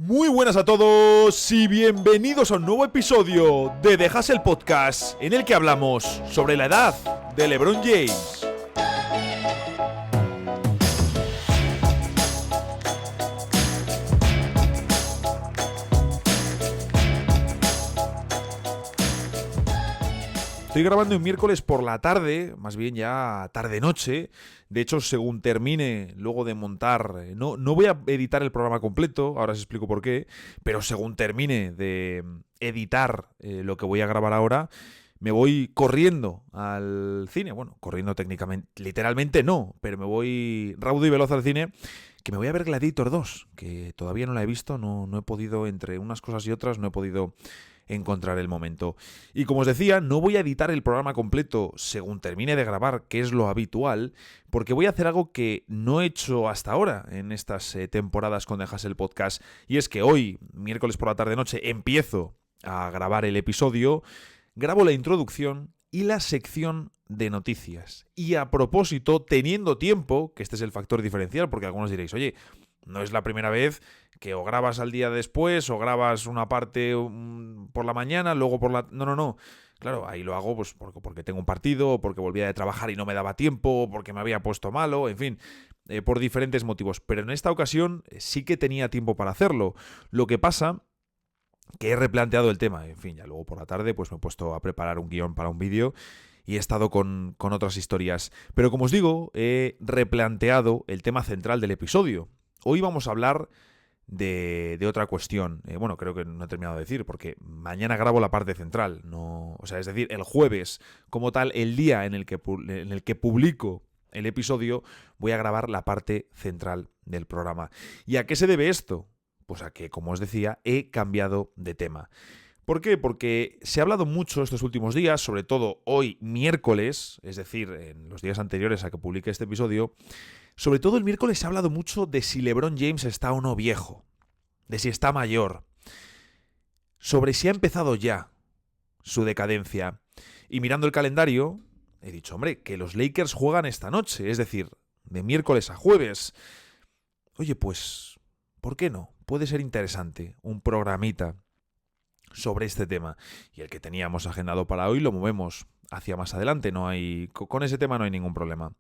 Muy buenas a todos y bienvenidos a un nuevo episodio de The Hustle Podcast, en el que hablamos sobre la edad de LeBron James. Estoy grabando un miércoles por la tarde, más bien ya tarde-noche. De hecho, según termine luego de montar, no voy a editar el programa completo, ahora os explico por qué, pero según termine de editar lo que voy a grabar ahora, me voy corriendo al cine. Bueno, corriendo técnicamente, literalmente no, pero me voy raudo y veloz al cine, que me voy a ver Gladiator 2, que todavía no la he visto, no he podido, entre unas cosas y otras, no he podido encontrar el momento. Y como os decía, no voy a editar el programa completo según termine de grabar, que es lo habitual, porque voy a hacer algo que no he hecho hasta ahora en estas temporadas con The Hustle Podcast, y es que hoy, miércoles por la tarde-noche, empiezo a grabar el episodio, grabo la introducción y la sección de noticias. Y a propósito, teniendo tiempo, que este es el factor diferencial, porque algunos diréis, oye, no es la primera vez que o grabas al día después o grabas una parte por la mañana, luego por la... No. Claro, ahí lo hago pues porque tengo un partido, o porque volvía de trabajar y no me daba tiempo, o porque me había puesto malo, en fin, por diferentes motivos. Pero en esta ocasión sí que tenía tiempo para hacerlo. Lo que pasa que he replanteado el tema. En fin, ya luego por la tarde pues me he puesto a preparar un guión para un vídeo y he estado con otras historias. Pero como os digo, he replanteado el tema central del episodio. Hoy vamos a hablar de otra cuestión. Bueno, creo que no he terminado de decir, porque mañana grabo la parte central. Es decir, el jueves, como tal, el día en el que publico el episodio, voy a grabar la parte central del programa. ¿Y a qué se debe esto? Pues a que, como os decía, he cambiado de tema. ¿Por qué? Porque se ha hablado mucho estos últimos días, sobre todo hoy miércoles, es decir, en los días anteriores a que publique este episodio. Sobre todo el miércoles se ha hablado mucho de si LeBron James está o no viejo, de si está mayor, sobre si ha empezado ya su decadencia. Y mirando el calendario, he dicho, hombre, que los Lakers juegan esta noche, es decir, de miércoles a jueves. Oye, pues, ¿por qué no? Puede ser interesante un programita sobre este tema. Y el que teníamos agendado para hoy lo movemos hacia más adelante, con ese tema no hay ningún problema.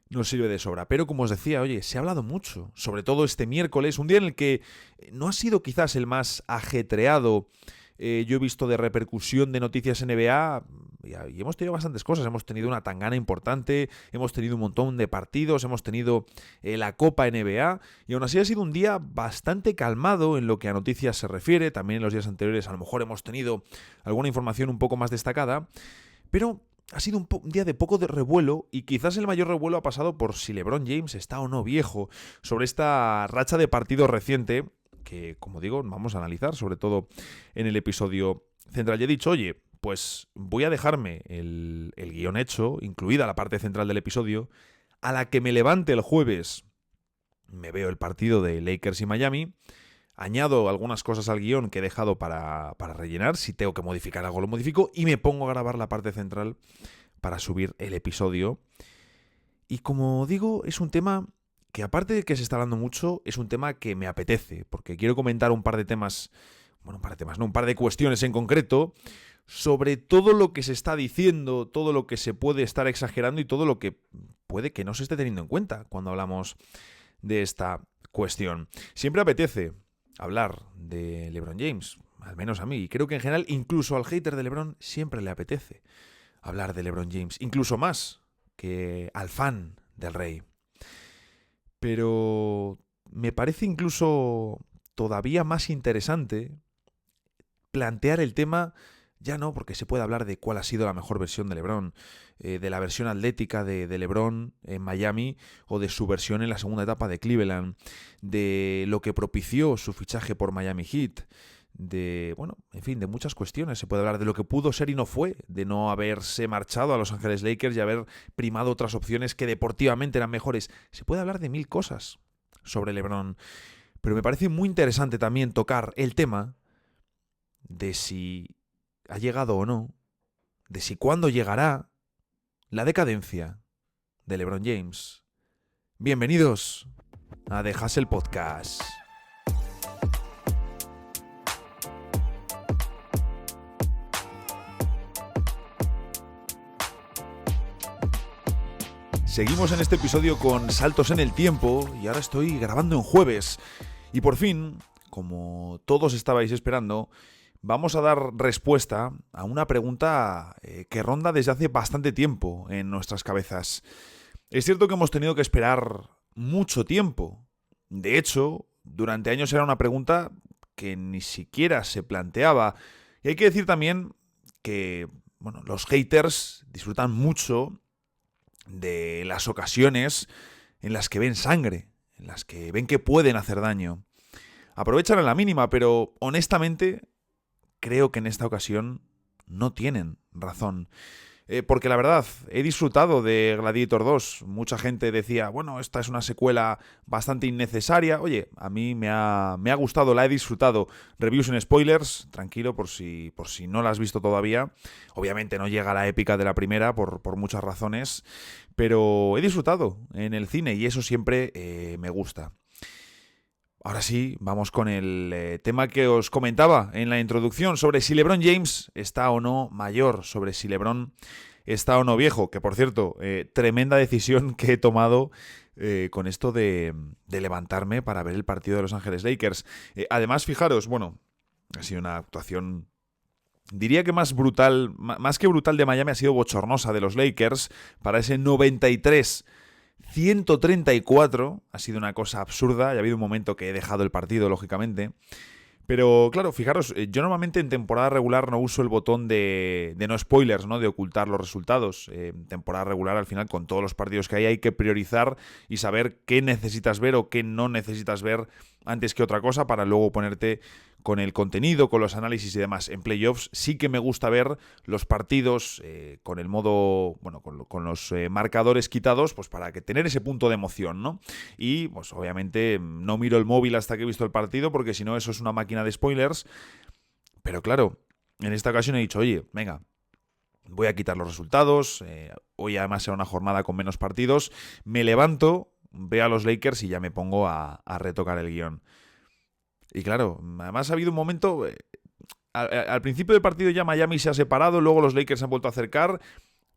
Nos sirve de sobra. Pero como os decía, oye, se ha hablado mucho, sobre todo este miércoles, un día en el que no ha sido quizás el más ajetreado. Yo he visto de repercusión de noticias NBA y hemos tenido bastantes cosas. Hemos tenido una tangana importante, hemos tenido un montón de partidos, hemos tenido la Copa NBA y aún así ha sido un día bastante calmado en lo que a noticias se refiere. También en los días anteriores a lo mejor hemos tenido alguna información un poco más destacada, pero ha sido un día de poco de revuelo y quizás el mayor revuelo ha pasado por si LeBron James está o no viejo, sobre esta racha de partidos reciente que, como digo, vamos a analizar, sobre todo en el episodio central. Ya he dicho, oye, pues voy a dejarme el guión hecho, incluida la parte central del episodio, a la que me levante el jueves, me veo el partido de Lakers y Miami, añado algunas cosas al guión que he dejado para rellenar, si tengo que modificar algo lo modifico, y me pongo a grabar la parte central para subir el episodio. Y como digo, es un tema que, aparte de que se está hablando mucho, es un tema que me apetece, porque quiero comentar un par de cuestiones en concreto, sobre todo lo que se está diciendo, todo lo que se puede estar exagerando y todo lo que puede que no se esté teniendo en cuenta cuando hablamos de esta cuestión. Siempre apetece hablar de LeBron James, al menos a mí, y creo que en general incluso al hater de LeBron siempre le apetece hablar de LeBron James, incluso más que al fan del rey. Pero me parece incluso todavía más interesante plantear el tema, ya no porque se puede hablar de cuál ha sido la mejor versión de LeBron, de la versión atlética de LeBron en Miami o de su versión en la segunda etapa de Cleveland, de lo que propició su fichaje por Miami Heat, de muchas cuestiones. Se puede hablar de lo que pudo ser y no fue, de no haberse marchado a Los Ángeles Lakers y haber primado otras opciones que deportivamente eran mejores. Se puede hablar de mil cosas sobre LeBron, pero me parece muy interesante también tocar el tema de si ha llegado o no, de si cuándo llegará la decadencia de LeBron James. Bienvenidos a The Hustle Podcast. Seguimos en este episodio con saltos en el tiempo y ahora estoy grabando en jueves. Y por fin, como todos estabais esperando, vamos a dar respuesta a una pregunta que ronda desde hace bastante tiempo en nuestras cabezas. Es cierto que hemos tenido que esperar mucho tiempo. De hecho, durante años era una pregunta que ni siquiera se planteaba. Y hay que decir también que los haters disfrutan mucho de las ocasiones en las que ven sangre, en las que ven que pueden hacer daño. Aprovechan a la mínima, pero honestamente creo que en esta ocasión no tienen razón. Porque la verdad, he disfrutado de Gladiator 2. Mucha gente decía, bueno, esta es una secuela bastante innecesaria. Oye, a mí me ha gustado, la he disfrutado. Reviews en spoilers, tranquilo, por si no la has visto todavía. Obviamente no llega a la épica de la primera por muchas razones, pero he disfrutado en el cine y eso siempre me gusta. Ahora sí, vamos con el tema que os comentaba en la introducción sobre si LeBron James está o no mayor, sobre si LeBron está o no viejo, que por cierto, tremenda decisión que he tomado con esto de levantarme para ver el partido de Los Ángeles Lakers. Además, fijaros, ha sido una actuación, diría que más brutal, más que brutal de Miami, ha sido bochornosa de los Lakers para ese 93-134, ha sido una cosa absurda, y ha habido un momento que he dejado el partido, lógicamente. Pero claro, fijaros, yo normalmente en temporada regular no uso el botón de no spoilers, ¿no? De ocultar los resultados. En temporada regular, al final, con todos los partidos que hay que priorizar y saber qué necesitas ver o qué no necesitas ver antes que otra cosa para luego ponerte con el contenido, con los análisis y demás. En playoffs sí que me gusta ver los partidos con el modo, con los marcadores quitados, pues para que tener ese punto de emoción, ¿no? Y pues obviamente no miro el móvil hasta que he visto el partido, porque si no eso es una máquina de spoilers. Pero claro, en esta ocasión he dicho, oye, venga, voy a quitar los resultados, hoy además será una jornada con menos partidos, me levanto, veo a los Lakers y ya me pongo a retocar el guión. Y claro, además ha habido un momento, al principio del partido ya Miami se ha separado, luego los Lakers se han vuelto a acercar,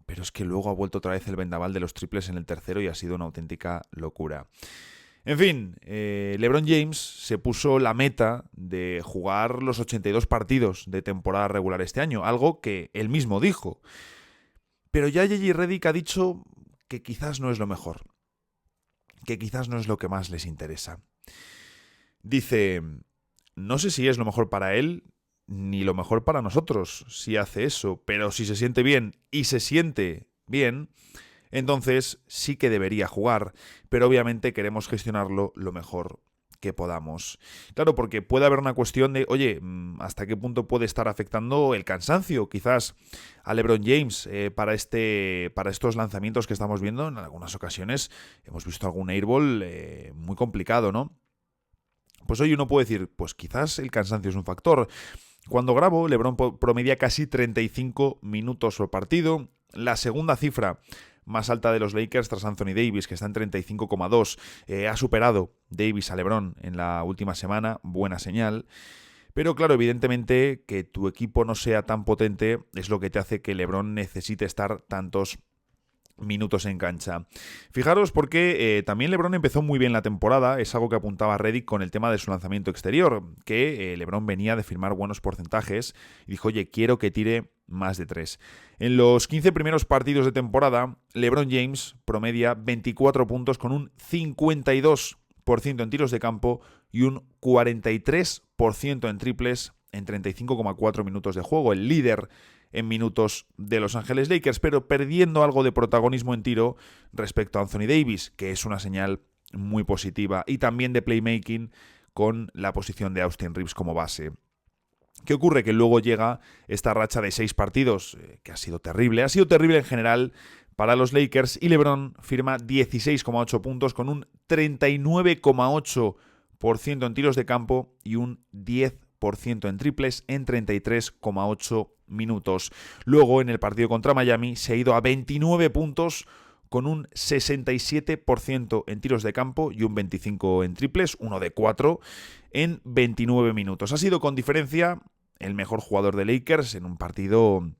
pero es que luego ha vuelto otra vez el vendaval de los triples en el tercero y ha sido una auténtica locura. En fin, LeBron James se puso la meta de jugar los 82 partidos de temporada regular este año, algo que él mismo dijo. Pero ya J.J. Redick ha dicho que quizás no es lo mejor, que quizás no es lo que más les interesa. Dice, no sé si es lo mejor para él ni lo mejor para nosotros si hace eso, pero si se siente bien y se siente bien, entonces sí que debería jugar, pero obviamente queremos gestionarlo lo mejor que podamos. Claro, porque puede haber una cuestión de, oye, ¿hasta qué punto puede estar afectando el cansancio? Quizás a LeBron James para estos lanzamientos que estamos viendo en algunas ocasiones hemos visto algún airball muy complicado, ¿no? Pues hoy uno puede decir, pues quizás el cansancio es un factor. Cuando grabo, LeBron promedia casi 35 minutos por partido. La segunda cifra más alta de los Lakers tras Anthony Davis, que está en 35,2. Ha superado Davis a LeBron en la última semana, buena señal. Pero claro, evidentemente que tu equipo no sea tan potente es lo que te hace que LeBron necesite estar tantos minutos en cancha. Fijaros porque también LeBron empezó muy bien la temporada, es algo que apuntaba Redick con el tema de su lanzamiento exterior, que LeBron venía de firmar buenos porcentajes y dijo, oye, quiero que tire más de 3. En los 15 primeros partidos de temporada, LeBron James promedia 24 puntos con un 52% en tiros de campo y un 43% en triples en 35,4 minutos de juego, el líder en minutos de Los Ángeles Lakers, pero perdiendo algo de protagonismo en tiro respecto a Anthony Davis, que es una señal muy positiva, y también de playmaking con la posición de Austin Reeves como base. ¿Qué ocurre? Que luego llega esta racha de 6 partidos, que ha sido terrible en general para los Lakers, y LeBron firma 16,8 puntos con un 39,8% en tiros de campo y un 10% en triples en 33,8 minutos. Luego, en el partido contra Miami, se ha ido a 29 puntos con un 67% en tiros de campo y un 25% en triples, uno de 4 en 29 minutos. Ha sido con diferencia el mejor jugador de Lakers en un partido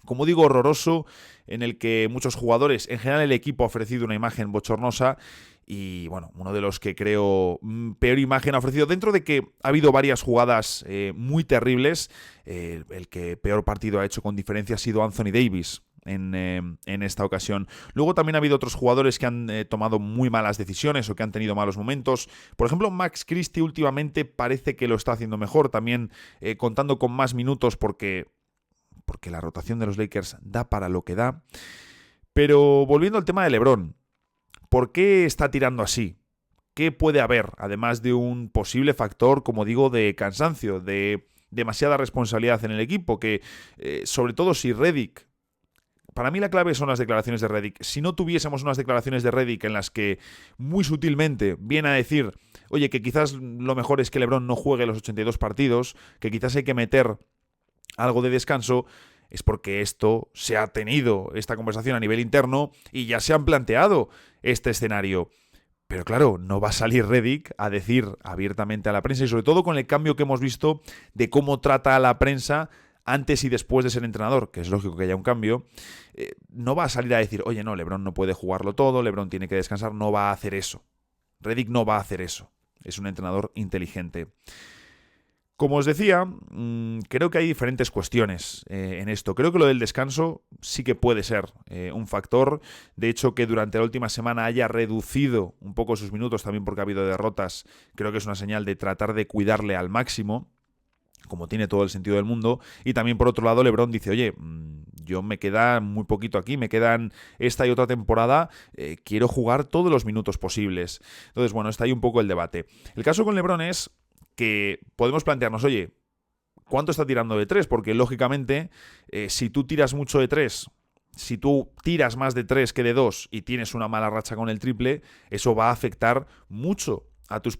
como digo, horroroso, en el que muchos jugadores, en general el equipo ha ofrecido una imagen bochornosa y, bueno, uno de los que creo peor imagen ha ofrecido, dentro de que ha habido varias jugadas muy terribles. El que peor partido ha hecho con diferencia ha sido Anthony Davis en esta ocasión. Luego también ha habido otros jugadores que han tomado muy malas decisiones o que han tenido malos momentos. Por ejemplo, Max Christie últimamente parece que lo está haciendo mejor, también contando con más minutos porque la rotación de los Lakers da para lo que da. Pero volviendo al tema de LeBron, ¿por qué está tirando así? ¿Qué puede haber? Además de un posible factor, como digo, de cansancio, de demasiada responsabilidad en el equipo, que sobre todo si Redick... Para mí la clave son las declaraciones de Redick. Si no tuviésemos unas declaraciones de Redick en las que muy sutilmente viene a decir, oye, que quizás lo mejor es que LeBron no juegue los 82 partidos, que quizás hay que meter algo de descanso, es porque esto se ha tenido, esta conversación a nivel interno, y ya se han planteado este escenario. Pero claro, no va a salir Redick a decir abiertamente a la prensa, y sobre todo con el cambio que hemos visto de cómo trata a la prensa antes y después de ser entrenador, que es lógico que haya un cambio, no va a salir a decir, oye, no, LeBron no puede jugarlo todo, LeBron tiene que descansar, no va a hacer eso. Redick no va a hacer eso. Es un entrenador inteligente. Como os decía, creo que hay diferentes cuestiones en esto. Creo que lo del descanso sí que puede ser un factor. De hecho, que durante la última semana haya reducido un poco sus minutos, también porque ha habido derrotas, creo que es una señal de tratar de cuidarle al máximo, como tiene todo el sentido del mundo. Y también, por otro lado, LeBron dice, oye, yo me queda muy poquito aquí, me quedan esta y otra temporada, quiero jugar todos los minutos posibles. Entonces, bueno, está ahí un poco el debate. El caso con LeBron es que podemos plantearnos, oye, ¿cuánto está tirando de 3? Porque, lógicamente, si tú tiras mucho de 3, si tú tiras más de 3 que de 2 y tienes una mala racha con el triple, eso va a afectar mucho a tus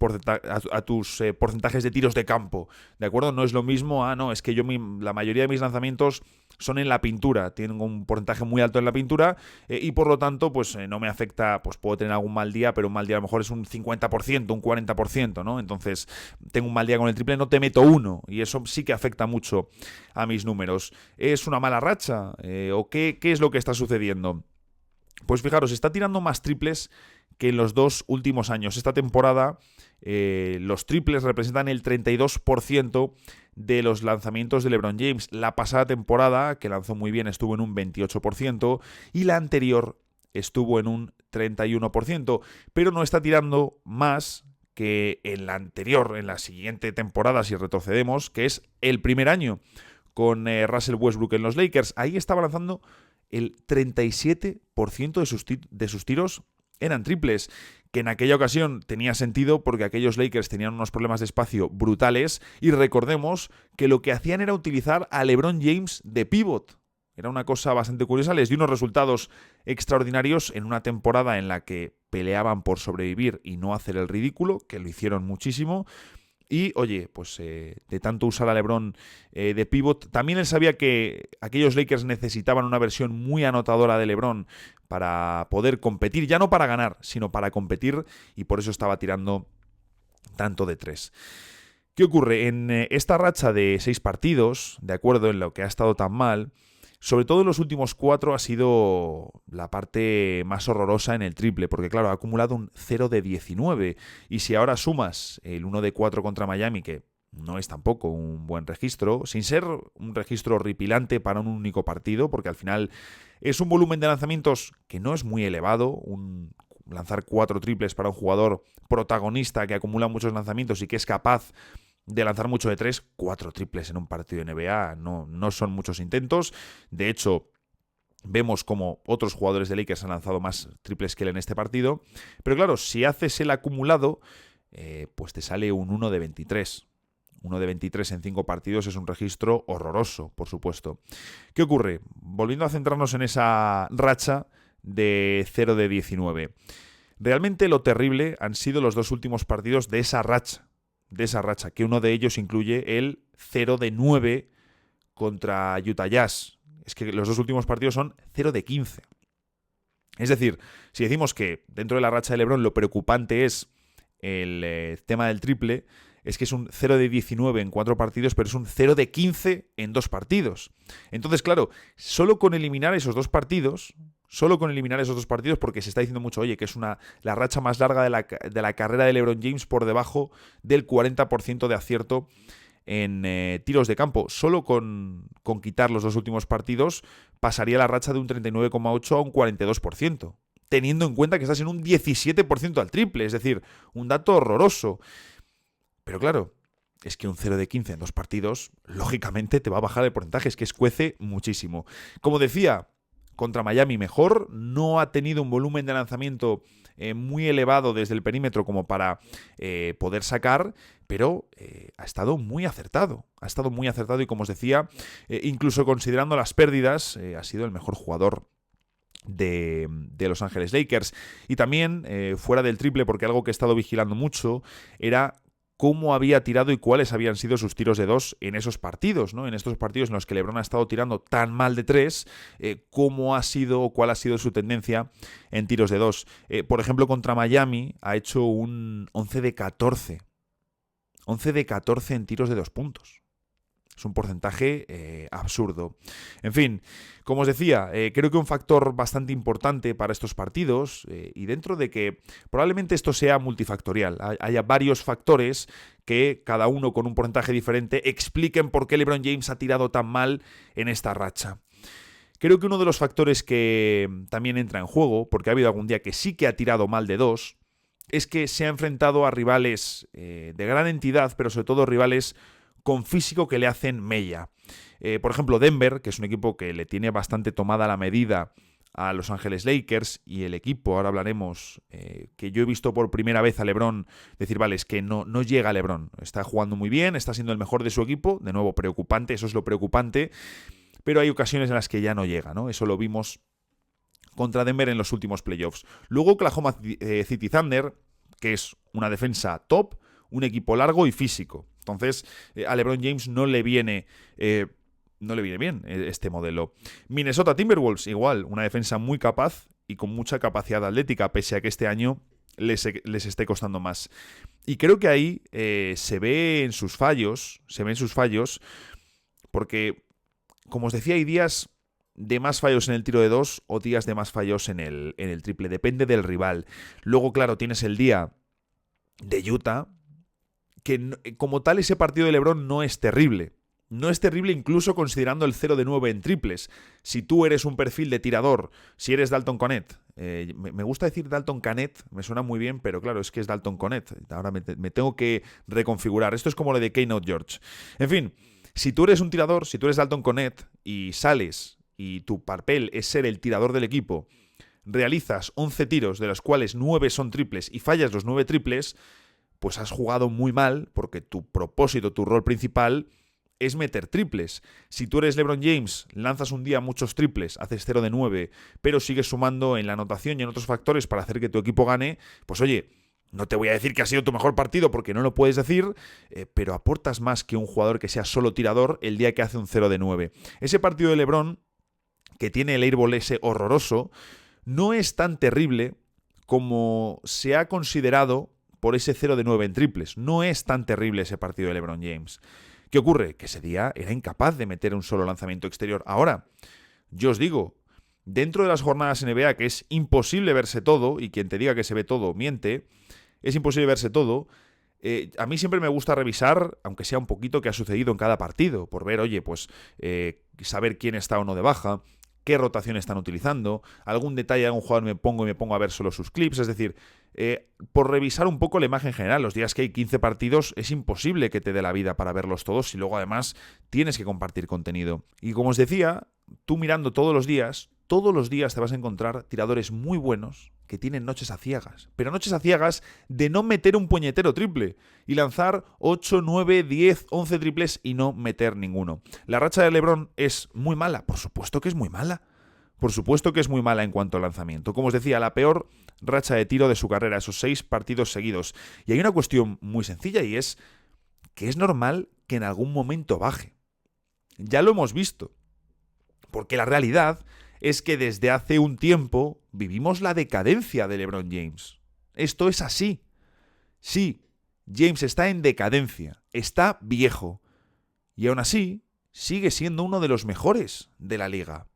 porcentajes de tiros de campo, ¿de acuerdo? No es lo mismo no, es que la mayoría de mis lanzamientos son en la pintura, tengo un porcentaje muy alto en la pintura y por lo tanto pues no me afecta, pues puedo tener algún mal día, pero un mal día a lo mejor es un 50%, un 40%, ¿no? Entonces tengo un mal día con el triple, no te meto uno y eso sí que afecta mucho a mis números. ¿Es una mala racha? ¿O qué es lo que está sucediendo? Pues fijaros, está tirando más triples que en los 2 últimos años. Esta temporada los triples representan el 32% de los lanzamientos de LeBron James. La pasada temporada, que lanzó muy bien, estuvo en un 28% y la anterior estuvo en un 31%, pero no está tirando más que en la anterior, en la siguiente temporada, si retrocedemos, que es el primer año con Russell Westbrook en los Lakers. Ahí estaba lanzando el 37% de sus tiros eran triples, que en aquella ocasión tenía sentido porque aquellos Lakers tenían unos problemas de espacio brutales y recordemos que lo que hacían era utilizar a LeBron James de pivot. Era una cosa bastante curiosa, les dio unos resultados extraordinarios en una temporada en la que peleaban por sobrevivir y no hacer el ridículo, que lo hicieron muchísimo. Y, oye, pues de tanto usar a LeBron de pivot, también él sabía que aquellos Lakers necesitaban una versión muy anotadora de LeBron para poder competir, ya no para ganar, sino para competir, y por eso estaba tirando tanto de 3. ¿Qué ocurre? En esta racha de 6 partidos, de acuerdo, en lo que ha estado tan mal, sobre todo en los últimos 4 ha sido la parte más horrorosa en el triple, porque claro, ha acumulado un 0 de 19, y si ahora sumas el 1 de 4 contra Miami, que no es tampoco un buen registro, sin ser un registro horripilante para un único partido, porque al final es un volumen de lanzamientos que no es muy elevado, lanzar 4 triples para un jugador protagonista que acumula muchos lanzamientos y que es capaz de lanzar mucho de 3, 4 triples en un partido de NBA no son muchos intentos. De hecho, vemos como otros jugadores de Lakers han lanzado más triples que él en este partido. Pero claro, si haces el acumulado, pues te sale un 1 de 23. 1 de 23 en 5 partidos es un registro horroroso, por supuesto. ¿Qué ocurre? Volviendo a centrarnos en esa racha de 0 de 19. Realmente lo terrible han sido los 2 últimos partidos de esa racha, que uno de ellos incluye el 0 de 9 contra Utah Jazz. Es que los 2 últimos partidos son 0 de 15. Es decir, si decimos que dentro de la racha de LeBron lo preocupante es el tema del triple, es que es un 0 de 19 en 4 partidos, pero es un 0 de 15 en 2 partidos. Entonces, claro, solo con eliminar esos dos partidos, porque se está diciendo mucho, oye, que es la racha más larga de la carrera de LeBron James por debajo del 40% de acierto en tiros de campo. Solo con quitar los dos últimos partidos pasaría la racha de un 39,8 a un 42%, teniendo en cuenta que estás en un 17% al triple, es decir, un dato horroroso. Pero claro, es que un 0 de 15 en 2 partidos, lógicamente te va a bajar el porcentaje, es que escuece muchísimo. Como decía, contra Miami mejor, no ha tenido un volumen de lanzamiento muy elevado desde el perímetro como para poder sacar, pero ha estado muy acertado. Y como os decía, incluso considerando las pérdidas, ha sido el mejor jugador de Los Ángeles Lakers. Y también, fuera del triple, porque algo que he estado vigilando mucho era cómo había tirado y cuáles habían sido sus tiros de 2 en esos partidos, ¿no? En estos partidos en los que LeBron ha estado tirando tan mal de 3, cuál ha sido su tendencia en tiros de 2. Por ejemplo, contra Miami ha hecho un 11 de 14. 11 de 14 en tiros de 2 puntos. Es un porcentaje absurdo. En fin, como os decía, creo que un factor bastante importante para estos partidos, y dentro de que probablemente esto sea multifactorial, haya varios factores que cada uno con un porcentaje diferente expliquen por qué LeBron James ha tirado tan mal en esta racha. Creo que uno de los factores que también entra en juego, porque ha habido algún día que sí que ha tirado mal de 2, es que se ha enfrentado a rivales de gran entidad, pero sobre todo rivales con físico que le hacen mella. Por ejemplo, Denver, que es un equipo que le tiene bastante tomada la medida a Los Ángeles Lakers, y el equipo, ahora hablaremos, que yo he visto por primera vez a LeBron decir, vale, es que no llega a LeBron, está jugando muy bien, está siendo el mejor de su equipo, de nuevo preocupante, eso es lo preocupante, pero hay ocasiones en las que ya no llega, ¿no? Eso lo vimos contra Denver en los últimos playoffs. Luego Oklahoma City Thunder, que es una defensa top, un equipo largo y físico. Entonces, a LeBron James no le viene bien este modelo. Minnesota Timberwolves, igual, una defensa muy capaz y con mucha capacidad atlética, pese a que este año les esté costando más. Y creo que ahí se ven sus fallos, porque, como os decía, hay días de más fallos en el tiro de 2 o días de más fallos en el triple. Depende del rival. Luego, claro, tienes el día de Utah, que como tal ese partido de LeBron no es terrible. No es terrible incluso considerando el 0 de 9 en triples. Si tú eres un perfil de tirador, si eres Dalton Knecht, me gusta decir Dalton Knecht, me suena muy bien, pero claro, es que es Dalton Knecht. Ahora me tengo que reconfigurar. Esto es como lo de Keynote George. En fin, si tú eres un tirador, si tú eres Dalton Knecht y sales y tu papel es ser el tirador del equipo, realizas 11 tiros, de los cuales 9 son triples y fallas los 9 triples, pues has jugado muy mal, porque tu propósito, tu rol principal es meter triples. Si tú eres LeBron James, lanzas un día muchos triples, haces 0 de 9, pero sigues sumando en la anotación y en otros factores para hacer que tu equipo gane, pues oye, no te voy a decir que ha sido tu mejor partido porque no lo puedes decir, pero aportas más que un jugador que sea solo tirador el día que hace un 0 de 9. Ese partido de LeBron, que tiene el airball ese horroroso, no es tan terrible como se ha considerado por ese 0 de 9 en triples. No es tan terrible ese partido de LeBron James. ¿Qué ocurre? Que ese día era incapaz de meter un solo lanzamiento exterior. Ahora, yo os digo, dentro de las jornadas NBA, que es imposible verse todo, y quien te diga que se ve todo miente, es imposible verse todo, a mí siempre me gusta revisar, aunque sea un poquito, qué ha sucedido en cada partido, por ver, oye, pues saber quién está o no de baja, qué rotación están utilizando, algún detalle de algún jugador me pongo a ver solo sus clips, es decir, por revisar un poco la imagen general. Los días que hay 15 partidos es imposible que te dé la vida para verlos todos y luego además tienes que compartir contenido. Y como os decía, tú mirando todos los días te vas a encontrar tiradores muy buenos que tienen noches aciagas, pero noches aciagas de no meter un puñetero triple y lanzar 8, 9, 10, 11 triples y no meter ninguno. La racha de LeBron es muy mala, por supuesto que es muy mala. Por supuesto que es muy mala en cuanto al lanzamiento. Como os decía, la peor racha de tiro de su carrera, esos 6 partidos seguidos. Y hay una cuestión muy sencilla y es que es normal que en algún momento baje. Ya lo hemos visto. Porque la realidad es que desde hace un tiempo vivimos la decadencia de LeBron James. Esto es así. Sí, James está en decadencia, está viejo. Y aún así, sigue siendo uno de los mejores de la liga.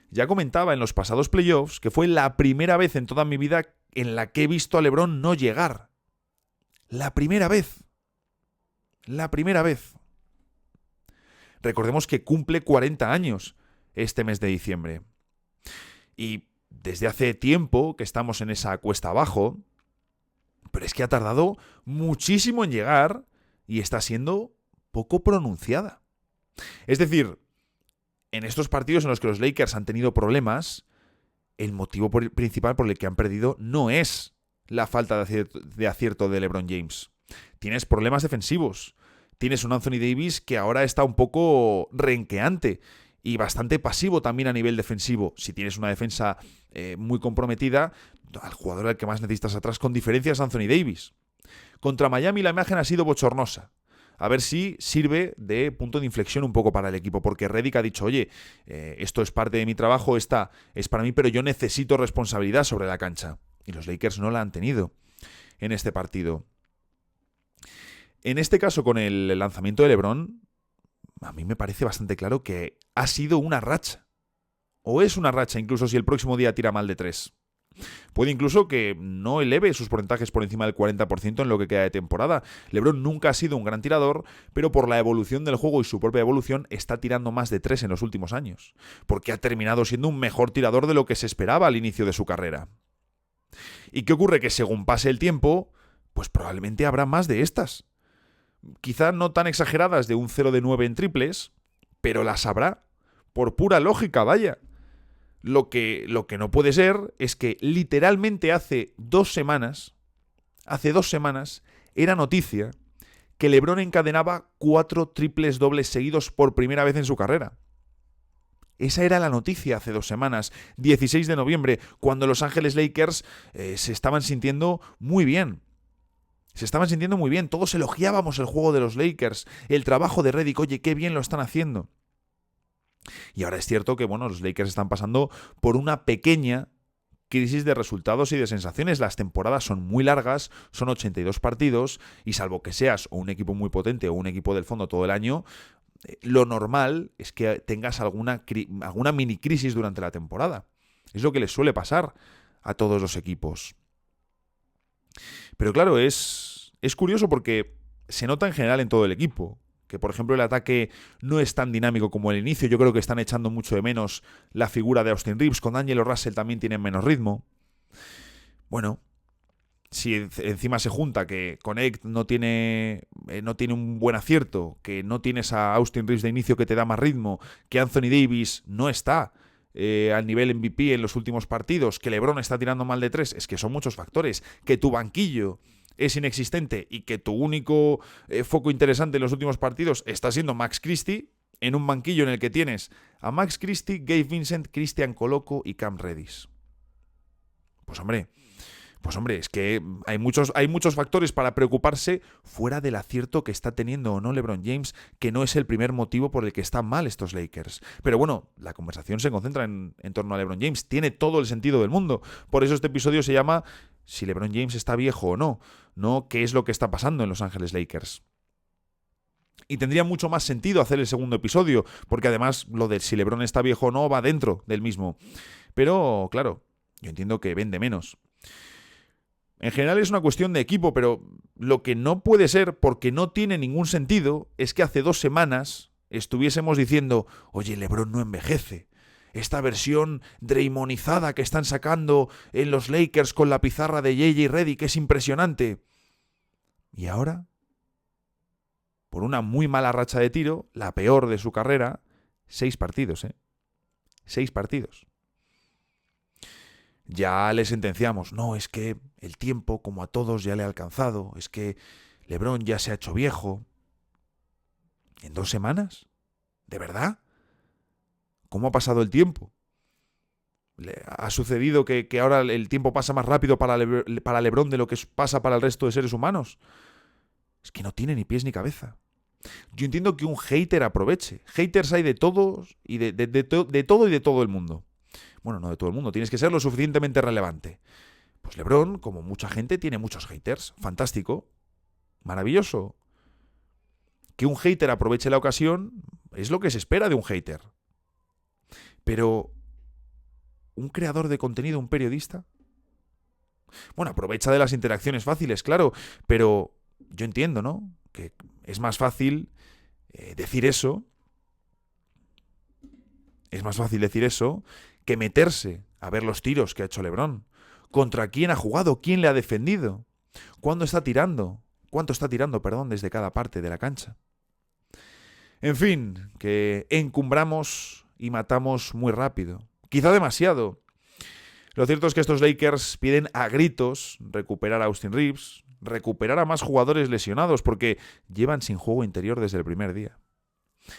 Ya comentaba en los pasados playoffs que fue la primera vez en toda mi vida en la que he visto a LeBron no llegar. La primera vez. La primera vez. Recordemos que cumple 40 años este mes de diciembre. Y desde hace tiempo que estamos en esa cuesta abajo, pero es que ha tardado muchísimo en llegar y está siendo poco pronunciada. Es decir, en estos partidos en los que los Lakers han tenido problemas, el motivo principal por el que han perdido no es la falta de acierto de LeBron James. Tienes problemas defensivos. Tienes un Anthony Davis que ahora está un poco renqueante y bastante pasivo también a nivel defensivo. Si tienes una defensa muy comprometida, al jugador al que más necesitas atrás con diferencia es Anthony Davis. Contra Miami la imagen ha sido bochornosa. A ver si sirve de punto de inflexión un poco para el equipo, porque Redick ha dicho, oye, esto es parte de mi trabajo, esta es para mí, pero yo necesito responsabilidad sobre la cancha. Y los Lakers no la han tenido en este partido. En este caso, con el lanzamiento de LeBron, a mí me parece bastante claro que ha sido una racha. O es una racha, incluso si el próximo día tira mal de 3. Puede incluso que no eleve sus porcentajes por encima del 40% en lo que queda de temporada. LeBron nunca ha sido un gran tirador, pero por la evolución del juego y su propia evolución está tirando más de 3 en los últimos años, porque ha terminado siendo un mejor tirador de lo que se esperaba al inicio de su carrera. ¿Y qué ocurre? Que según pase el tiempo, pues probablemente habrá más de estas. Quizá no tan exageradas de un 0 de 9 en triples, pero las habrá. Por pura lógica, vaya. Lo que no puede ser es que literalmente hace 2 semanas, era noticia que LeBron encadenaba 4 triples dobles seguidos por primera vez en su carrera. Esa era la noticia hace 2 semanas, 16 de noviembre, cuando Los Ángeles Lakers se estaban sintiendo muy bien. Se estaban sintiendo muy bien, todos elogiábamos el juego de los Lakers, el trabajo de Redick, oye, qué bien lo están haciendo. Y ahora es cierto que, bueno, los Lakers están pasando por una pequeña crisis de resultados y de sensaciones. Las temporadas son muy largas, son 82 partidos, y salvo que seas o un equipo muy potente o un equipo del fondo todo el año, lo normal es que tengas alguna mini crisis durante la temporada. Es lo que les suele pasar a todos los equipos. Pero claro, es curioso porque se nota en general en todo el equipo. Que, por ejemplo, el ataque no es tan dinámico como el inicio. Yo creo que están echando mucho de menos la figura de Austin Reeves. Con D'Angelo Russell también tienen menos ritmo. Bueno, si encima se junta que Connect no tiene un buen acierto, que no tienes a Austin Reeves de inicio que te da más ritmo, que Anthony Davis no está al nivel MVP en los últimos partidos, que LeBron está tirando mal de 3, es que son muchos factores. Que tu banquillo es inexistente y que tu único foco interesante en los últimos partidos está siendo Max Christie, en un banquillo en el que tienes a Max Christie, Gabe Vincent, Christian Coloco y Cam Reddish. Pues hombre, es que hay muchos factores para preocuparse fuera del acierto que está teniendo o no LeBron James, que no es el primer motivo por el que están mal estos Lakers. Pero bueno, la conversación se concentra en torno a LeBron James. Tiene todo el sentido del mundo. Por eso este episodio se llama si LeBron James está viejo o no. No qué es lo que está pasando en Los Ángeles Lakers. Y tendría mucho más sentido hacer el segundo episodio, porque además lo de si LeBron está viejo o no va dentro del mismo. Pero, claro, yo entiendo que vende menos. En general es una cuestión de equipo, pero lo que no puede ser, porque no tiene ningún sentido, es que hace 2 semanas estuviésemos diciendo, oye, LeBron no envejece. Esta versión draymonizada que están sacando en los Lakers con la pizarra de JJ Redick es impresionante. Y ahora, por una muy mala racha de tiro, la peor de su carrera, 6 partidos, 6 partidos. Ya le sentenciamos, no, es que el tiempo, como a todos, ya le ha alcanzado, es que LeBron ya se ha hecho viejo. ¿En 2 semanas? ¿De verdad? ¿Cómo ha pasado el tiempo? ¿Ha sucedido que ahora el tiempo pasa más rápido para LeBron de lo que pasa para el resto de seres humanos? Es que no tiene ni pies ni cabeza. Yo entiendo que un hater aproveche. Haters hay de todos y de todo y de todo el mundo. Bueno, no de todo el mundo, tienes que ser lo suficientemente relevante. Pues LeBron, como mucha gente, tiene muchos haters. Fantástico. Maravilloso. Que un hater aproveche la ocasión es lo que se espera de un hater. Pero, ¿un creador de contenido, un periodista? Bueno, aprovecha de las interacciones fáciles, claro, pero yo entiendo, ¿no? Que es más fácil decir eso. Es más fácil decir eso que meterse a ver los tiros que ha hecho LeBron. ¿Contra quién ha jugado? ¿Quién le ha defendido? ¿Cuándo está tirando? ¿Cuánto está tirando, perdón, desde cada parte de la cancha? En fin, que encumbramos y matamos muy rápido. Quizá demasiado. Lo cierto es que estos Lakers piden a gritos recuperar a Austin Reeves, recuperar a más jugadores lesionados porque llevan sin juego interior desde el primer día.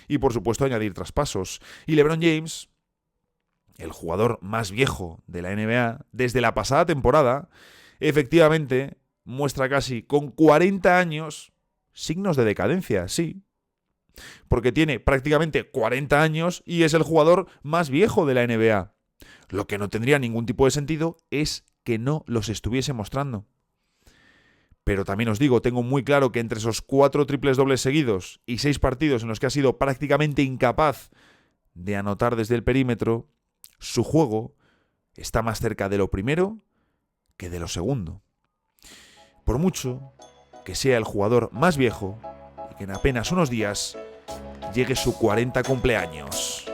Y por supuesto añadir traspasos. Y LeBron James, el jugador más viejo de la NBA, desde la pasada temporada, efectivamente muestra casi con 40 años signos de decadencia, sí. Porque tiene prácticamente 40 años y es el jugador más viejo de la NBA. Lo que no tendría ningún tipo de sentido es que no los estuviese mostrando. Pero también os digo, tengo muy claro que entre esos 4 triples dobles seguidos y 6 partidos en los que ha sido prácticamente incapaz de anotar desde el perímetro, su juego está más cerca de lo primero que de lo segundo. Por mucho que sea el jugador más viejo y que en apenas unos días llegue su 40 cumpleaños.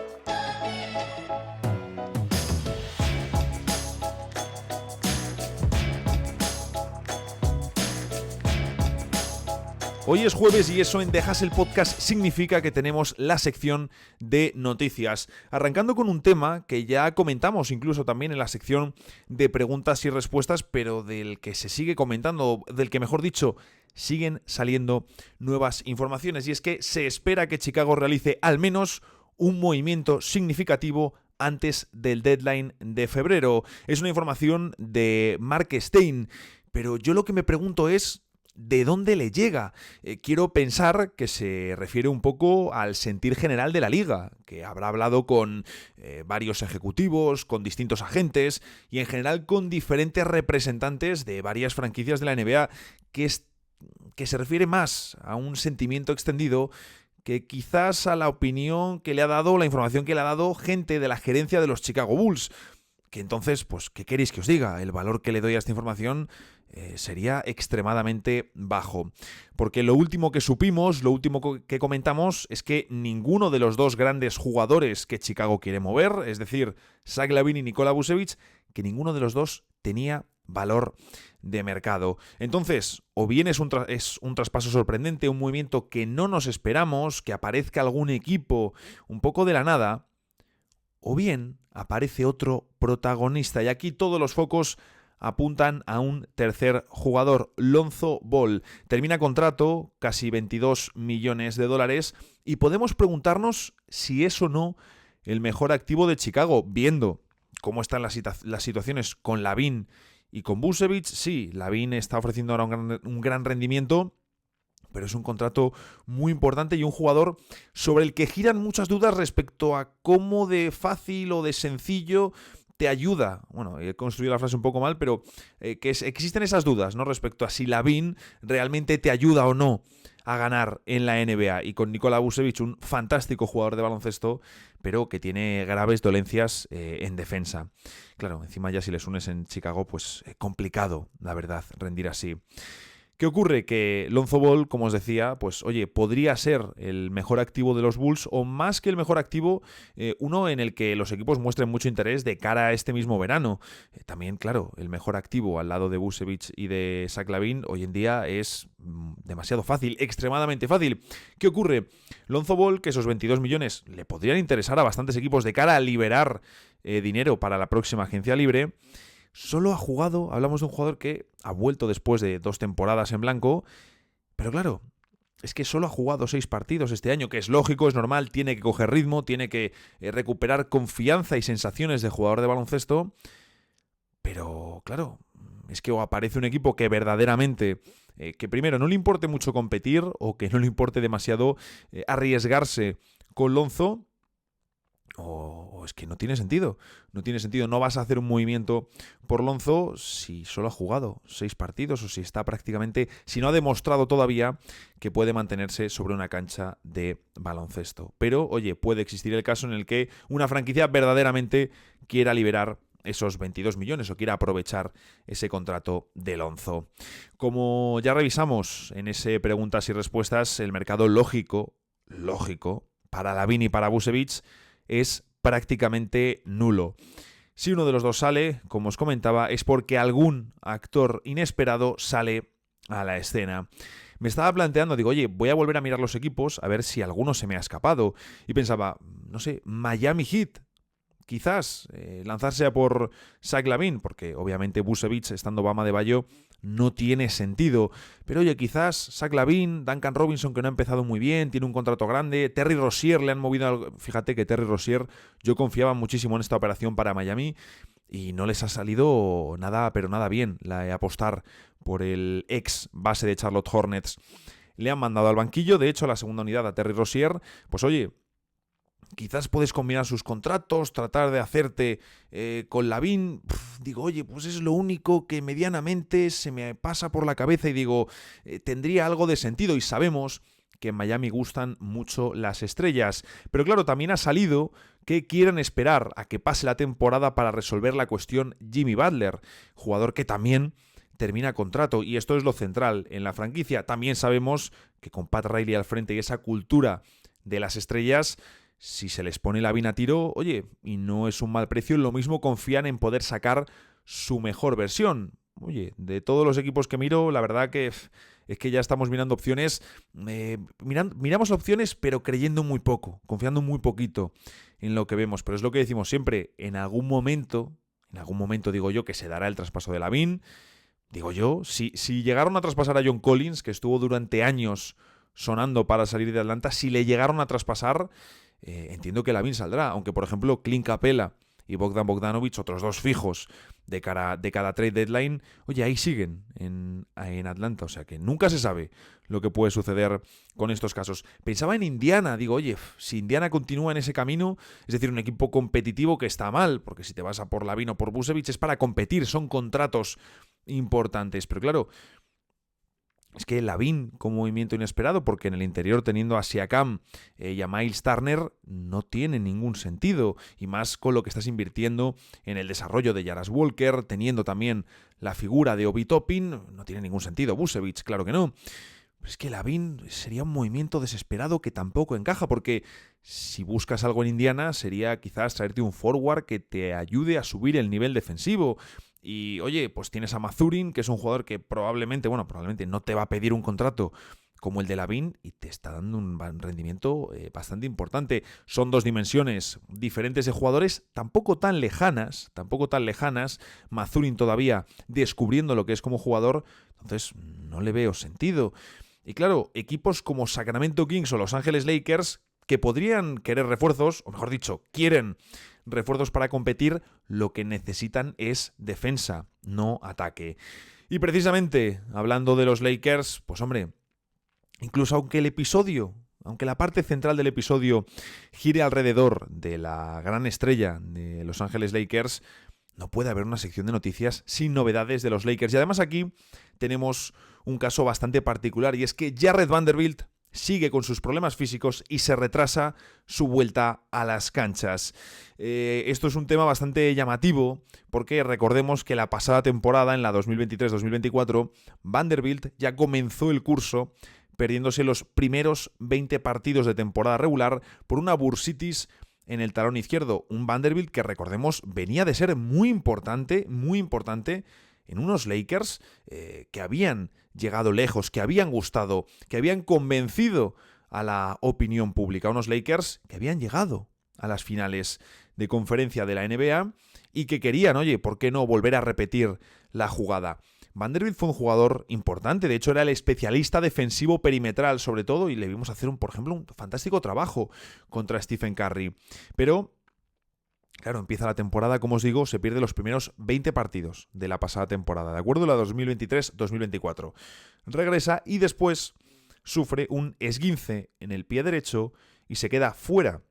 Hoy es jueves y eso en The Hustle Podcast significa que tenemos la sección de noticias. Arrancando con un tema que ya comentamos incluso también en la sección de preguntas y respuestas, pero del que se sigue comentando, del que mejor dicho, siguen saliendo nuevas informaciones. Y es que se espera que Chicago realice al menos un movimiento significativo antes del deadline de febrero. Es una información de Mark Stein, pero yo lo que me pregunto es ¿de dónde le llega? Quiero pensar que se refiere un poco al sentir general de la liga, que habrá hablado con varios ejecutivos, con distintos agentes y en general con diferentes representantes de varias franquicias de la NBA, que se refiere más a un sentimiento extendido que quizás a la opinión que le ha dado, la información que le ha dado gente de la gerencia de los Chicago Bulls. Que entonces, pues, ¿qué queréis que os diga? El valor que le doy a esta información sería extremadamente bajo. Porque lo último que supimos, lo último que comentamos, es que ninguno de los dos grandes jugadores que Chicago quiere mover, es decir, Zach LaVine y Nikola Vucevic, que ninguno de los dos tenía valor de mercado. Entonces, o bien es un traspaso sorprendente, un movimiento que no nos esperamos, que aparezca algún equipo un poco de la nada, o bien aparece otro protagonista. Y aquí todos los focos apuntan a un tercer jugador, Lonzo Ball. Termina contrato, casi $22 millones, y podemos preguntarnos si es o no el mejor activo de Chicago, viendo cómo están las situaciones con LaVine y con Vucevic. Sí, LaVine está ofreciendo ahora un gran rendimiento, pero es un contrato muy importante y un jugador sobre el que giran muchas dudas respecto a cómo de fácil o de sencillo te ayuda. Bueno, he construido la frase un poco mal, pero existen esas dudas, ¿no? Respecto a si LaVine realmente te ayuda o no a ganar en la NBA. Y con Nikola Vucevic, un fantástico jugador de baloncesto, pero que tiene graves dolencias en defensa. Claro, encima ya si les unes en Chicago, pues complicado, la verdad, rendir así. ¿Qué ocurre? Que Lonzo Ball, como os decía, pues oye, podría ser el mejor activo de los Bulls, o más que el mejor activo, uno en el que los equipos muestren mucho interés de cara a este mismo verano. También, claro, el mejor activo al lado de Vucevic y de Zach LaVine hoy en día es demasiado fácil, extremadamente fácil. ¿Qué ocurre? Lonzo Ball, que esos 22 millones le podrían interesar a bastantes equipos de cara a liberar dinero para la próxima agencia libre. Solo ha jugado, hablamos de un jugador que ha vuelto después de 2 temporadas en blanco, pero claro, es que solo ha jugado 6 partidos este año, que es lógico, es normal, tiene que coger ritmo, tiene que recuperar confianza y sensaciones de jugador de baloncesto, pero claro, es que o aparece un equipo que verdaderamente, que primero no le importe mucho competir o que no le importe demasiado arriesgarse con Lonzo, O es que no tiene sentido. No tiene sentido. No vas a hacer un movimiento por Lonzo si solo ha jugado 6 partidos o si está prácticamente, si no ha demostrado todavía que puede mantenerse sobre una cancha de baloncesto. Pero, oye, puede existir el caso en el que una franquicia verdaderamente quiera liberar esos 22 millones o quiera aprovechar ese contrato de Lonzo. Como ya revisamos en ese preguntas y respuestas, el mercado lógico para Lavin y para Vucevic es prácticamente nulo. Si uno de los dos sale, como os comentaba, es porque algún actor inesperado sale a la escena. Me estaba planteando, digo, oye, voy a volver a mirar los equipos a ver si alguno se me ha escapado. Y pensaba, no sé, Miami Heat. Quizás lanzarse a por Zach LaVine, porque obviamente Vucevic, estando Bam Adebayo, no tiene sentido. Pero oye, quizás Zach LaVine, Duncan Robinson, que no ha empezado muy bien, tiene un contrato grande, Terry Rozier le han movido... Fíjate que Terry Rozier, yo confiaba muchísimo en esta operación para Miami y no les ha salido nada, pero nada bien, la de apostar por el ex base de Charlotte Hornets. Le han mandado al banquillo, de hecho, a la segunda unidad a Terry Rozier. Pues oye, quizás puedes combinar sus contratos, tratar de hacerte con Lavin. Digo, oye, pues es lo único que medianamente se me pasa por la cabeza y digo, tendría algo de sentido. Y sabemos que en Miami gustan mucho las estrellas. Pero claro, también ha salido que quieren esperar a que pase la temporada para resolver la cuestión Jimmy Butler, jugador que también termina contrato, y esto es lo central en la franquicia. También sabemos que con Pat Riley al frente y esa cultura de las estrellas, si se les pone Lavin a tiro, oye, y no es un mal precio, lo mismo confían en poder sacar su mejor versión. Oye, de todos los equipos que miro, la verdad que es que ya estamos mirando opciones, miramos opciones pero creyendo muy poco, confiando muy poquito en lo que vemos. Pero es lo que decimos siempre, en algún momento digo yo que se dará el traspaso de Lavin. Digo yo, si llegaron a traspasar a John Collins, que estuvo durante años sonando para salir de Atlanta, si le llegaron a traspasar, entiendo que Lavin saldrá, aunque por ejemplo Clint Capela y Bogdan Bogdanovic, otros dos fijos de cada trade deadline, oye, ahí siguen en Atlanta, o sea que nunca se sabe lo que puede suceder con estos casos. Pensaba en Indiana, digo, oye, si Indiana continúa en ese camino, es decir, un equipo competitivo que está mal, porque si te vas a por Lavin o por Vucevic es para competir, son contratos importantes, pero claro, es que Lavin como movimiento inesperado, porque en el interior teniendo a Siakam y a Miles Turner no tiene ningún sentido, y más con lo que estás invirtiendo en el desarrollo de Jarrett Walker, teniendo también la figura de Obi Toppin, no tiene ningún sentido. Vucevic, claro que no. Pero es que Lavin sería un movimiento desesperado que tampoco encaja, porque si buscas algo en Indiana sería quizás traerte un forward que te ayude a subir el nivel defensivo. Y oye, pues tienes a Mathurin, que es un jugador que probablemente no te va a pedir un contrato como el de Lavin y te está dando un rendimiento bastante importante. Son dos dimensiones diferentes de jugadores, tampoco tan lejanas. Mathurin todavía descubriendo lo que es como jugador, entonces no le veo sentido. Y claro, equipos como Sacramento Kings o Los Ángeles Lakers, que podrían querer refuerzos, o mejor dicho, quieren refuerzos para competir, lo que necesitan es defensa, no ataque. Y precisamente, hablando de los Lakers, pues hombre, incluso aunque la parte central del episodio gire alrededor de la gran estrella de Los Ángeles Lakers, no puede haber una sección de noticias sin novedades de los Lakers. Y además aquí tenemos un caso bastante particular, y es que Jarred Vanderbilt sigue con sus problemas físicos y se retrasa su vuelta a las canchas. Esto es un tema bastante llamativo porque recordemos que la pasada temporada, en la 2023-2024, Vanderbilt ya comenzó el curso perdiéndose los primeros 20 partidos de temporada regular por una bursitis en el talón izquierdo. Un Vanderbilt que, recordemos, venía de ser muy importante en unos Lakers que habían llegado lejos, que habían gustado, que habían convencido a la opinión pública. Unos Lakers que habían llegado a las finales de conferencia de la NBA y que querían, oye, ¿por qué no volver a repetir la jugada? Vanderbilt fue un jugador importante, de hecho era el especialista defensivo perimetral sobre todo, y le vimos hacer, por ejemplo, un fantástico trabajo contra Stephen Curry. Pero claro, empieza la temporada, como os digo, se pierde los primeros 20 partidos de la pasada temporada, ¿de acuerdo? La 2023-2024. Regresa y después sufre un esguince en el pie derecho y se queda fuera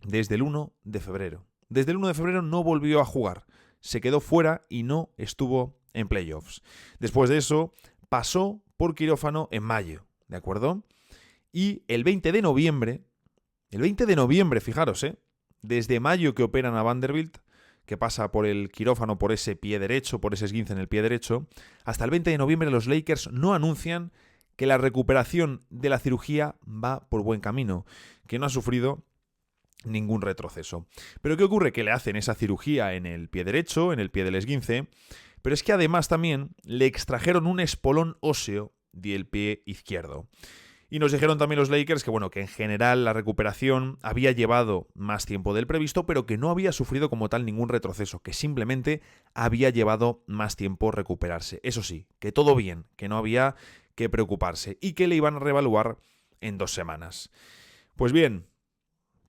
desde el 1 de febrero. Desde el 1 de febrero no volvió a jugar. Se quedó fuera y no estuvo en playoffs. Después de eso, pasó por quirófano en mayo, ¿de acuerdo? Y el 20 de noviembre, fijaros, desde mayo que operan a Vanderbilt, que pasa por el quirófano, por ese pie derecho, por ese esguince en el pie derecho, hasta el 20 de noviembre los Lakers no anuncian que la recuperación de la cirugía va por buen camino, que no ha sufrido ningún retroceso. Pero ¿qué ocurre? Que le hacen esa cirugía en el pie derecho, en el pie del esguince, pero es que además también le extrajeron un espolón óseo del pie izquierdo. Y nos dijeron también los Lakers que, bueno, que en general la recuperación había llevado más tiempo del previsto, pero que no había sufrido como tal ningún retroceso, que simplemente había llevado más tiempo recuperarse. Eso sí, que todo bien, que no había que preocuparse y que le iban a reevaluar en 2 semanas. Pues bien,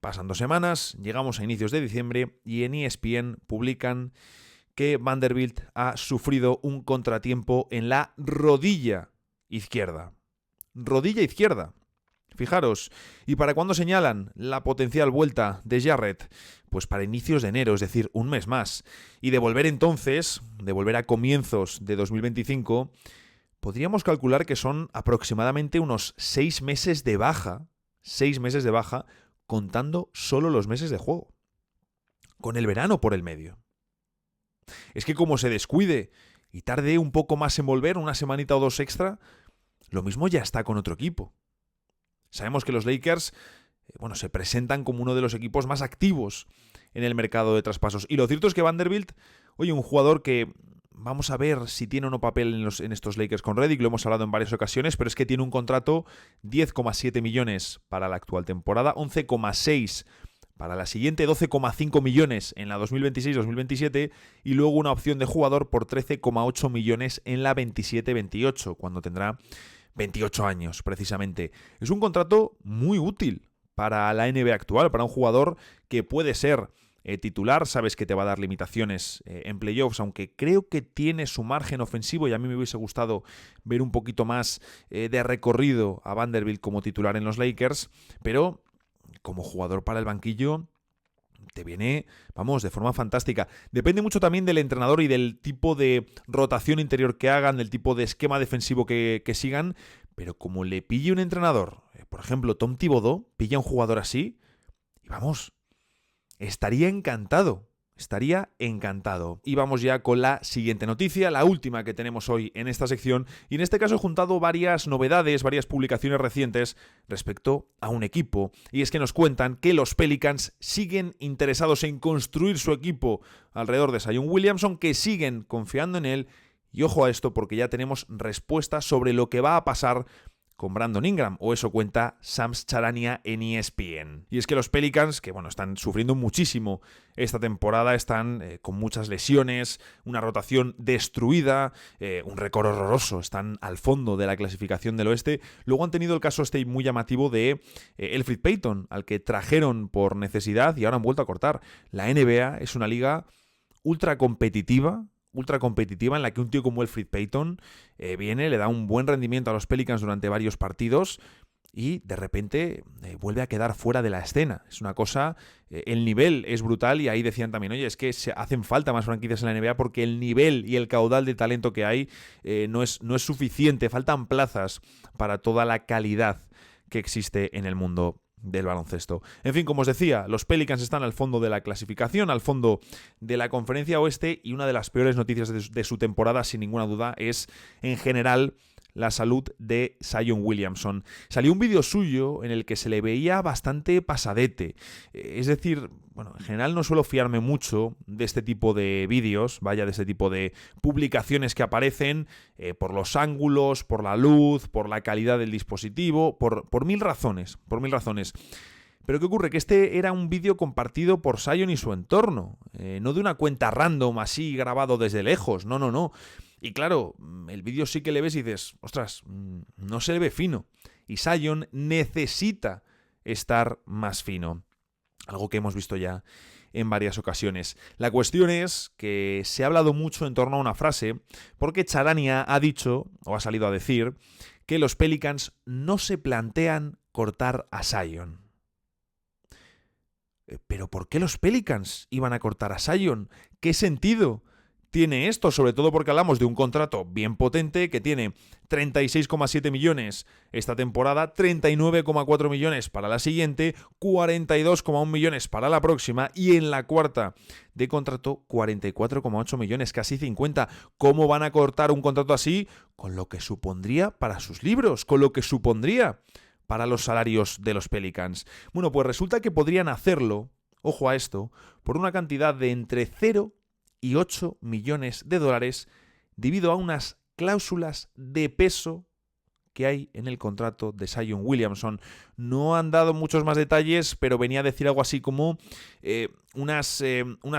pasan 2 semanas, llegamos a inicios de diciembre y en ESPN publican que Vanderbilt ha sufrido un contratiempo en la rodilla izquierda. Rodilla izquierda. Fijaros, ¿y para cuándo señalan la potencial vuelta de Jarrett? Pues para inicios de enero, es decir, un mes más. Y de volver a comienzos de 2025, podríamos calcular que son aproximadamente unos 6 meses de baja, contando solo los meses de juego, con el verano por el medio. Es que como se descuide y tarde un poco más en volver, una semanita o 2 extra, lo mismo ya está con otro equipo. Sabemos que los Lakers, se presentan como uno de los equipos más activos en el mercado de traspasos. Y lo cierto es que Vanderbilt, un jugador que vamos a ver si tiene o no papel en estos Lakers con Redick, lo hemos hablado en varias ocasiones, pero es que tiene un contrato 10,7 millones para la actual temporada, 11,6 para la siguiente, 12,5 millones en la 2026-2027 y luego una opción de jugador por 13,8 millones en la 27-28, cuando tendrá 28 años precisamente. Es un contrato muy útil para la NBA actual, para un jugador que puede ser titular, sabes que te va a dar limitaciones en playoffs, aunque creo que tiene su margen ofensivo y a mí me hubiese gustado ver un poquito más de recorrido a Vanderbilt como titular en los Lakers, pero como jugador para el banquillo te viene, de forma fantástica. Depende mucho también del entrenador y del tipo de rotación interior que hagan, del tipo de esquema defensivo que sigan, pero como le pille un entrenador, por ejemplo, Tom Thibodeau, pilla a un jugador así, y estaría encantado. Y vamos ya con la siguiente noticia, la última que tenemos hoy en esta sección, y en este caso he juntado varias novedades, varias publicaciones recientes respecto a un equipo, y es que nos cuentan que los Pelicans siguen interesados en construir su equipo alrededor de Zion Williamson, que siguen confiando en él, y ojo a esto porque ya tenemos respuestas sobre lo que va a pasar con Brandon Ingram, o eso cuenta Shams Charania en ESPN. Y es que los Pelicans, que están sufriendo muchísimo esta temporada, están con muchas lesiones, una rotación destruida, un récord horroroso, están al fondo de la clasificación del oeste. Luego han tenido el caso muy llamativo de Elfrid Payton, al que trajeron por necesidad y ahora han vuelto a cortar. La NBA es una liga ultra competitiva en la que un tío como Elfrid Payton viene, le da un buen rendimiento a los Pelicans durante varios partidos y de repente vuelve a quedar fuera de la escena. Es una cosa, el nivel es brutal y ahí decían también, es que se hacen falta más franquicias en la NBA porque el nivel y el caudal de talento que hay no es suficiente, faltan plazas para toda la calidad que existe en el mundo del baloncesto. En fin, como os decía, los Pelicans están al fondo de la clasificación, al fondo de la conferencia oeste, y una de las peores noticias de su temporada, sin ninguna duda, es en general la salud de Zion Williamson. Salió un vídeo suyo en el que se le veía bastante pasadete. Es decir, en general no suelo fiarme mucho de este tipo de vídeos, de este tipo de publicaciones que aparecen por los ángulos, por la luz, por la calidad del dispositivo, por mil razones. Pero ¿qué ocurre? Que este era un vídeo compartido por Zion y su entorno, no de una cuenta random así grabado desde lejos, no. Y claro, el vídeo sí que le ves y dices, ostras, no se le ve fino. Y Zion necesita estar más fino. Algo que hemos visto ya en varias ocasiones. La cuestión es que se ha hablado mucho en torno a una frase, porque Charania ha dicho, o ha salido a decir, que los Pelicans no se plantean cortar a Zion. ¿Pero por qué los Pelicans iban a cortar a Zion? ¿Qué sentido tiene esto? Sobre todo porque hablamos de un contrato bien potente que tiene 36,7 millones esta temporada, 39,4 millones para la siguiente, 42,1 millones para la próxima y en la cuarta de contrato 44,8 millones, casi 50. ¿Cómo van a cortar un contrato así? Con lo que supondría para sus libros, con lo que supondría para los salarios de los Pelicans. Bueno, pues resulta que podrían hacerlo, ojo a esto, por una cantidad de entre 0 y 8 millones de dólares debido a unas cláusulas de peso que hay en el contrato de Zion Williamson. No han dado muchos más detalles, pero venía a decir algo así como unas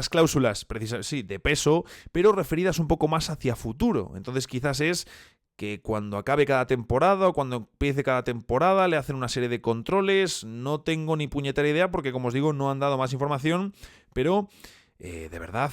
cláusulas sí, de peso, pero referidas un poco más hacia futuro. Entonces quizás es que cuando acabe cada temporada o cuando empiece cada temporada le hacen una serie de controles. No tengo ni puñetera idea porque, como os digo, no han dado más información, pero de verdad,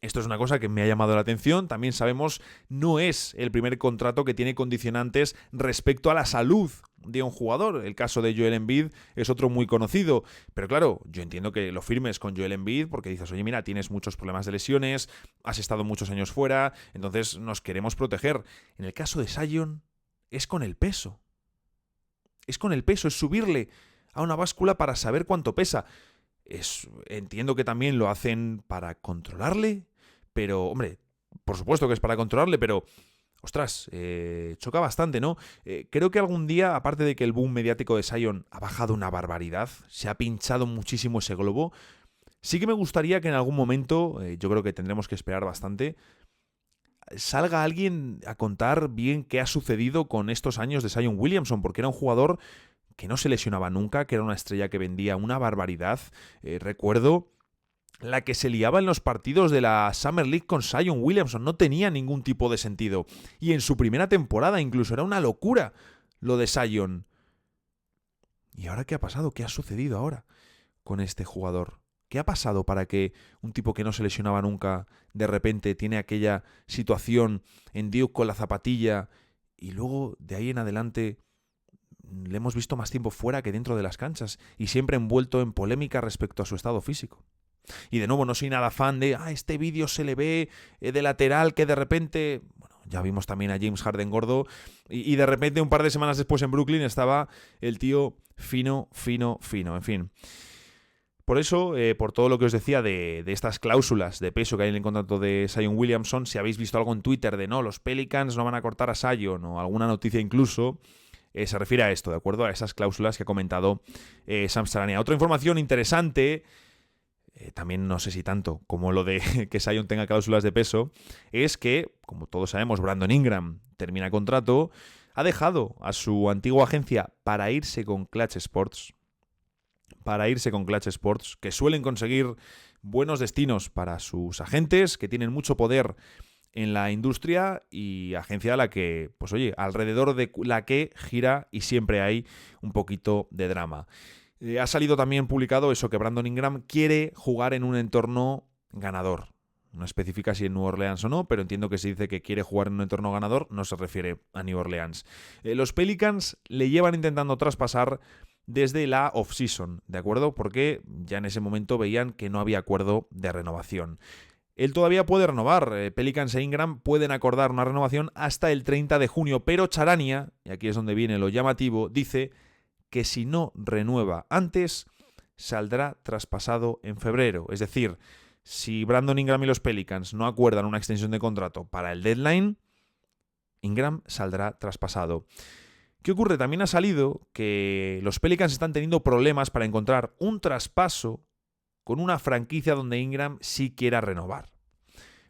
esto es una cosa que me ha llamado la atención. También sabemos, no es el primer contrato que tiene condicionantes respecto a la salud de un jugador. El caso de Joel Embiid es otro muy conocido. Pero claro, yo entiendo que lo firmes con Joel Embiid porque dices, oye, mira, tienes muchos problemas de lesiones, has estado muchos años fuera, entonces nos queremos proteger. En el caso de Zion, es con el peso. Es con el peso, es subirle a una báscula para saber cuánto pesa. Entiendo que también lo hacen para controlarle, pero, hombre, por supuesto que es para controlarle, pero, ostras, choca bastante, ¿no? Creo que algún día, aparte de que el boom mediático de Zion ha bajado una barbaridad, se ha pinchado muchísimo ese globo, sí que me gustaría que en algún momento, yo creo que tendremos que esperar bastante, salga alguien a contar bien qué ha sucedido con estos años de Zion Williamson, porque era un jugador que no se lesionaba nunca, que era una estrella que vendía una barbaridad. Recuerdo la que se liaba en los partidos de la Summer League con Zion Williamson, no tenía ningún tipo de sentido. Y en su primera temporada incluso era una locura lo de Zion. ¿Y ahora qué ha pasado? ¿Qué ha sucedido ahora con este jugador? ¿Qué ha pasado para que un tipo que no se lesionaba nunca de repente tiene aquella situación en Duke con la zapatilla y luego de ahí en adelante le hemos visto más tiempo fuera que dentro de las canchas y siempre envuelto en polémica respecto a su estado físico? Y de nuevo, no soy nada fan de este vídeo se le ve de lateral que de repente... Bueno, ya vimos también a James Harden gordo y de repente un par de semanas después en Brooklyn estaba el tío fino, en fin. Por eso, por todo lo que os decía de estas cláusulas de peso que hay en el contrato de Zion Williamson, si habéis visto algo en Twitter de no, los Pelicans no van a cortar a Zion o alguna noticia incluso, se refiere a esto, ¿de acuerdo? A esas cláusulas que ha comentado Shams Charania. Otra información interesante, también no sé si tanto como lo de que Zion tenga cláusulas de peso, es que, como todos sabemos, Brandon Ingram termina contrato, ha dejado a su antigua agencia para irse con Clutch Sports, que suelen conseguir buenos destinos para sus agentes, que tienen mucho poder en la industria y agencia a la que, pues oye, alrededor de la que gira y siempre hay un poquito de drama. Ha salido también publicado eso, que Brandon Ingram quiere jugar en un entorno ganador. No especifica si en New Orleans o no, pero entiendo que si dice que quiere jugar en un entorno ganador, no se refiere a New Orleans. Los Pelicans le llevan intentando traspasar desde la off-season, ¿de acuerdo? Porque ya en ese momento veían que no había acuerdo de renovación. Él todavía puede renovar, Pelicans e Ingram pueden acordar una renovación hasta el 30 de junio, pero Charania, y aquí es donde viene lo llamativo, dice que si no renueva antes, saldrá traspasado en febrero. Es decir, si Brandon Ingram y los Pelicans no acuerdan una extensión de contrato para el deadline, Ingram saldrá traspasado. ¿Qué ocurre? También ha salido que los Pelicans están teniendo problemas para encontrar un traspaso con una franquicia donde Ingram sí quiera renovar.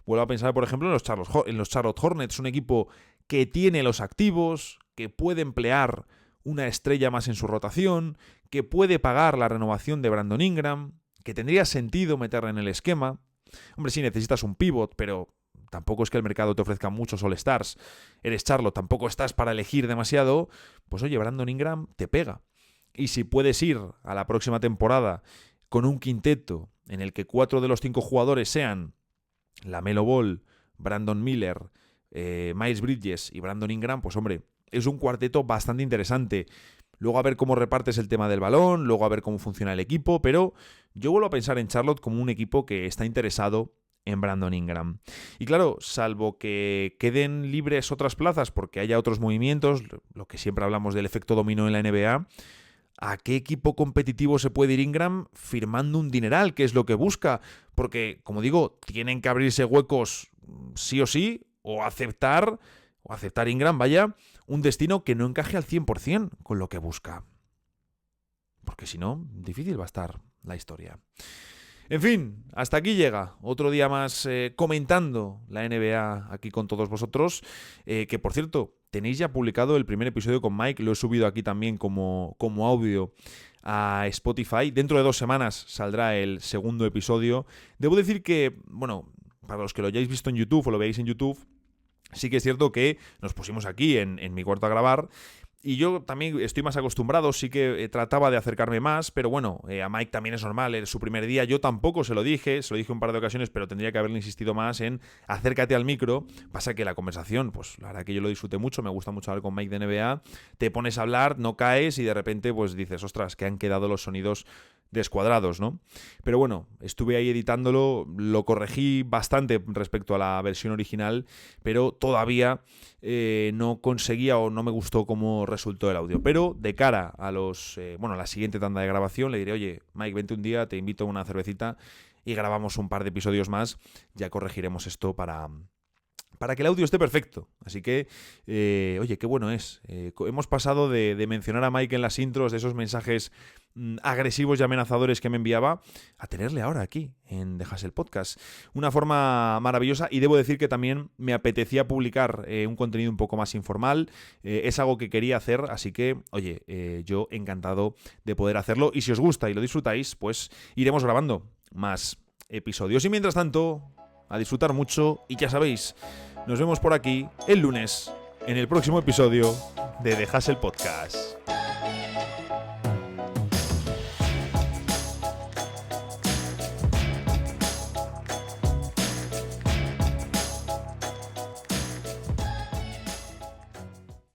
Vuelvo a pensar, por ejemplo, en los Charlotte Hornets, un equipo que tiene los activos, que puede emplear una estrella más en su rotación, que puede pagar la renovación de Brandon Ingram, que tendría sentido meterla en el esquema. Hombre, sí necesitas un pivot, pero tampoco es que el mercado te ofrezca muchos All-Stars. Eres Charlotte, tampoco estás para elegir demasiado. Pues oye, Brandon Ingram te pega. Y si puedes ir a la próxima temporada con un quinteto en el que 4 de los 5 jugadores sean LaMelo Ball, Brandon Miller, Miles Bridges y Brandon Ingram, pues hombre, es un cuarteto bastante interesante. luego a ver cómo repartes el tema del balón, luego a ver cómo funciona el equipo, pero yo vuelvo a pensar en Charlotte como un equipo que está interesado en Brandon Ingram. Y claro, salvo que queden libres otras plazas porque haya otros movimientos, lo que siempre hablamos del efecto dominó en la NBA, ¿a qué equipo competitivo se puede ir Ingram firmando un dineral? ¿Qué es lo que busca? Porque, como digo, tienen que abrirse huecos sí o sí, o aceptar Ingram, vaya, un destino que no encaje al 100% con lo que busca. Porque si no, difícil va a estar la historia. En fin, hasta aquí llega otro día más comentando la NBA aquí con todos vosotros, que por cierto, tenéis ya publicado el primer episodio con Mike, lo he subido aquí también como audio a Spotify. Dentro de 2 semanas saldrá el segundo episodio. Debo decir que, bueno, para los que lo hayáis visto en YouTube o lo veáis en YouTube, sí que es cierto que nos pusimos aquí en mi cuarto a grabar. Y yo también estoy más acostumbrado, sí que trataba de acercarme más, pero bueno, a Mike también es normal, es su primer día, yo tampoco se lo dije un par de ocasiones, pero tendría que haberle insistido más en acércate al micro. Pasa que la conversación, pues la verdad que yo lo disfruté mucho, me gusta mucho hablar con Mike de NBA, te pones a hablar, no caes y de repente pues dices, ostras, que han quedado los sonidos descuadrados, ¿no? Pero bueno, estuve ahí editándolo, lo corregí bastante respecto a la versión original, pero todavía no conseguía o no me gustó cómo resultó el audio. Pero de cara a la siguiente tanda de grabación le diré, oye, Mike, vente un día, te invito a una cervecita y grabamos un par de episodios más, ya corregiremos esto para que el audio esté perfecto. Así que, oye, qué bueno es. Hemos pasado de mencionar a Mike en las intros, de esos mensajes agresivos y amenazadores que me enviaba, a tenerle ahora aquí en Dejas el Podcast. Una forma maravillosa, y debo decir que también me apetecía publicar un contenido un poco más informal. Es algo que quería hacer, así que, oye, yo encantado de poder hacerlo. Y si os gusta y lo disfrutáis, pues iremos grabando más episodios. Y mientras tanto, a disfrutar mucho, y ya sabéis, nos vemos por aquí el lunes en el próximo episodio de Dejas el Podcast.